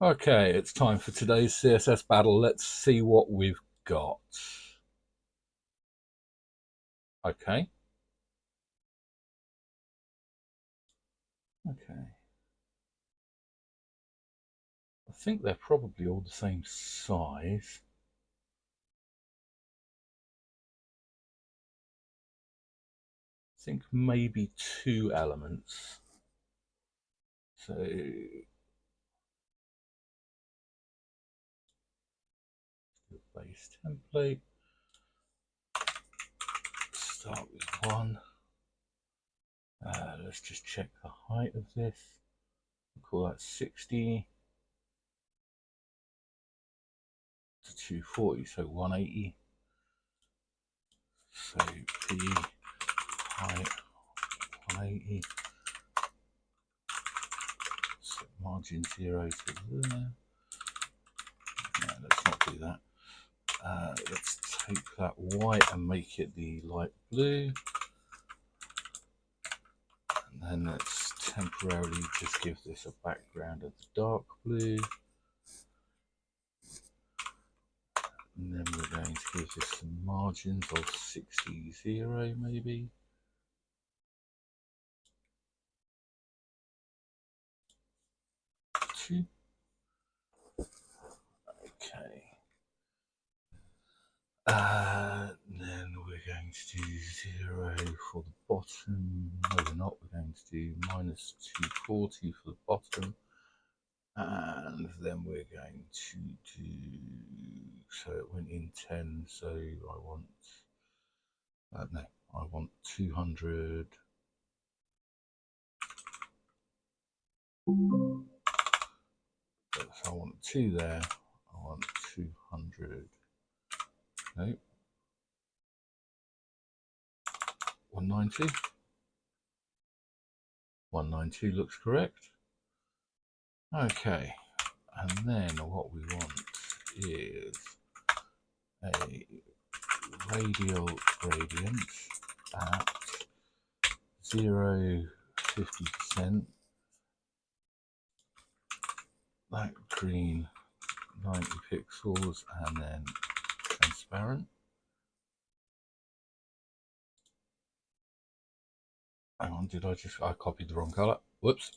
Okay, it's time for today's CSS battle. Let's see what we've got. Okay. Okay. I think they're probably all the same size. I think maybe 2 elements. So base template. Start with 1. Let's just check the height of this. We'll call that 60 to 240, so 180. So P height 180. Set margin 0 to there. No, let's not do that. Let's take that white and make it the light blue. And then let's temporarily just give this a background of the dark blue. And then we're going to give this some margins of 60, 0 maybe. Two. Okay. Then we're going to do 0 for the bottom. No, we're not. We're going to do minus 240 for the bottom. And then we're going to do, so it went in 10, so I want, no, I want 200. So I want 2 there, I want 200, no, 190. 192 looks correct. Okay, and then what we want is a radial gradient at 0, 50%. That green 90 pixels and then transparent. Hang on, I copied the wrong color. Whoops.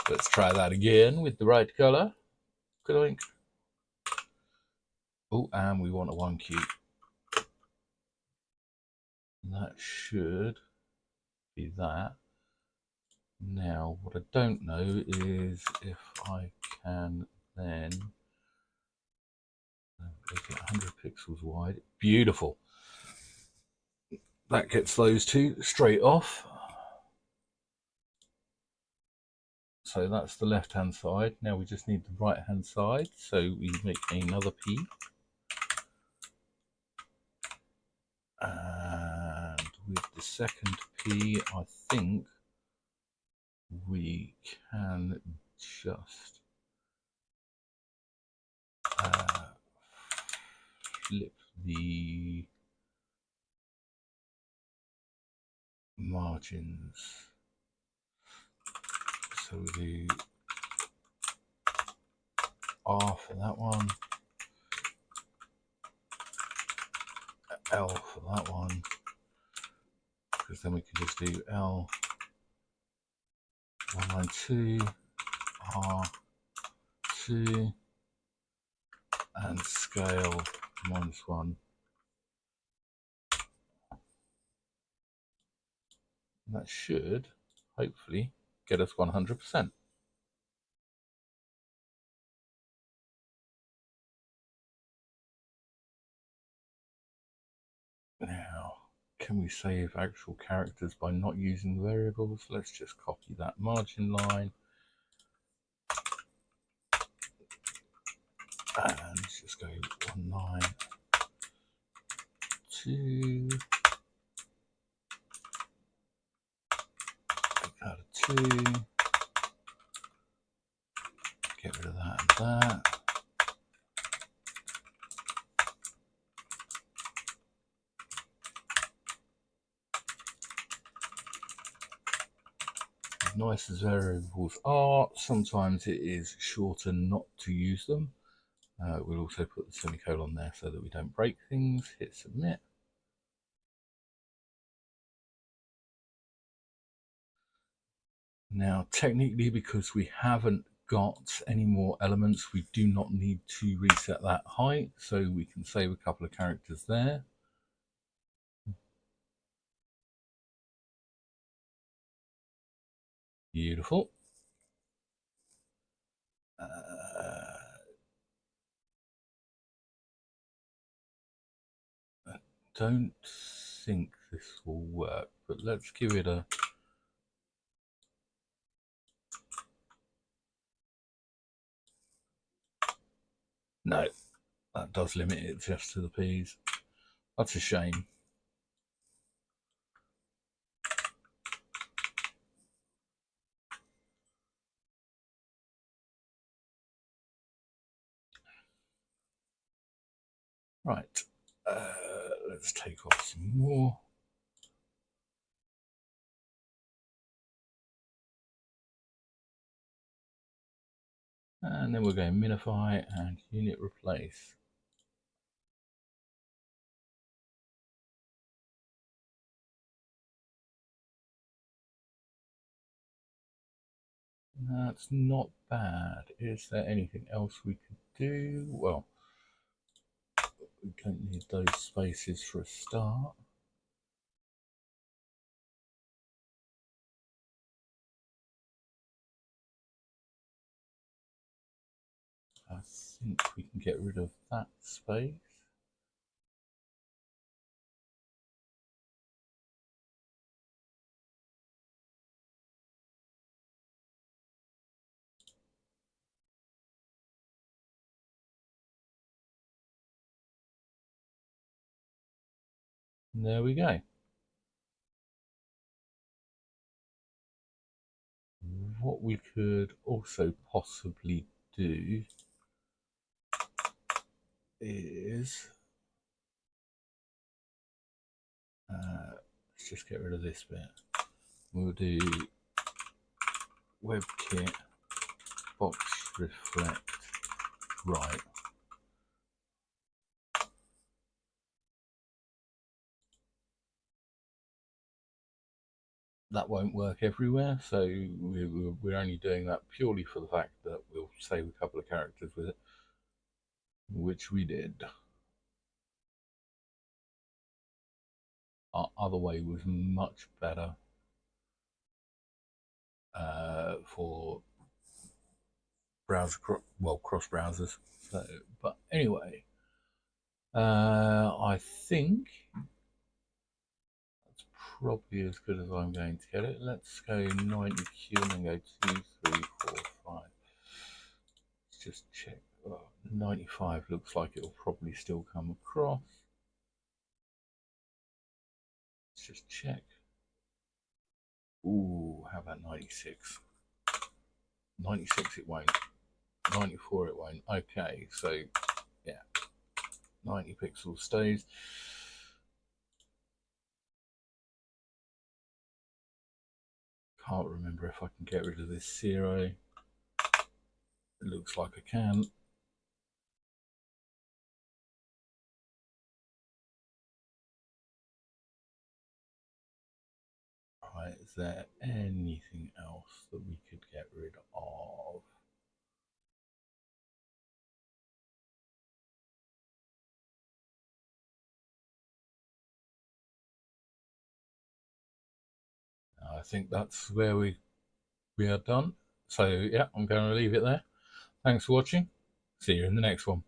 Let's try that again with the right color. Good. Oh, and we want a 1Q. That should be that. Now, what I don't know is if I can then make it 100 pixels wide. Beautiful. That gets those two straight off. So that's the left hand side. Now we just need the right hand side. So we make another P. And with the second P, I think we can just flip the margins. So we do R for that one, L for that one, because then we can just do L 192, R2, and scale -1. And that should hopefully get us 100%. Now, can we save actual characters by not using variables? Let's just copy that margin line. And let's just go 192. Take out a 2. Get rid of that and that. nice as variables are, sometimes it is shorter not to use them. We'll also put the semicolon there so that we don't break things. Hit submit. Now, technically, because we haven't got any more elements, we do not need to reset that height, so we can save a couple of characters there. Beautiful. I don't think this will work, but let's give it a... No, that does limit it just to the P's. That's a shame. Right, let's take off some more. And then we're going to minify and unit replace. That's not bad. Is there anything else we could do? Well, we don't need those spaces for a start. I think we can get rid of that space. And there we go. What we could also possibly do is let's just get rid of this bit. We'll do WebKit box reflect right. That won't work everywhere, so we're only doing that purely for the fact that we'll save a couple of characters with it, which we did. Our other way was much better for cross browsers. So, but anyway, I think that's probably as good as I'm going to get it. Let's go 90Q and then go 2, 3, 4, 5. Let's just check. 95 looks like it'll probably still come across. Let's just check. Ooh, how about 96? 96 it won't. 94 it won't. Okay, so yeah, 90 pixels stays. Can't remember if I can get rid of this 0. It looks like I can. Right, is there anything else that we could get rid of? I think that's where we are done. So yeah, I'm going to leave it there. Thanks for watching. See you in the next one.